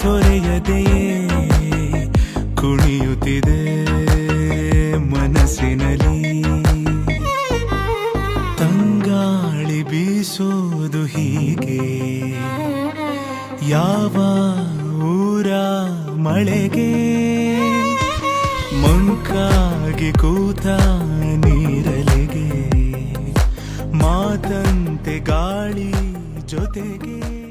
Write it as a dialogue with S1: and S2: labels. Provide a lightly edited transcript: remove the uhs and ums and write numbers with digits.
S1: ತೊರೆಯದೆಯೇ ಕುಣಿಯುತ್ತಿದೆ ಮನಸ್ಸಿನಲ್ಲಿ. ತಂಗಾಳಿ ಬೀಸೋದು ಹೀಗೆ ಯಾವ ಊರ ಮಳೆಗೆ, ಮಂಕಾಗಿ ಕೂತ ನೀರಲಿಗೆ ಮಾತಂತೆ ಗಾಳಿ ಜೊತೆಗೆ.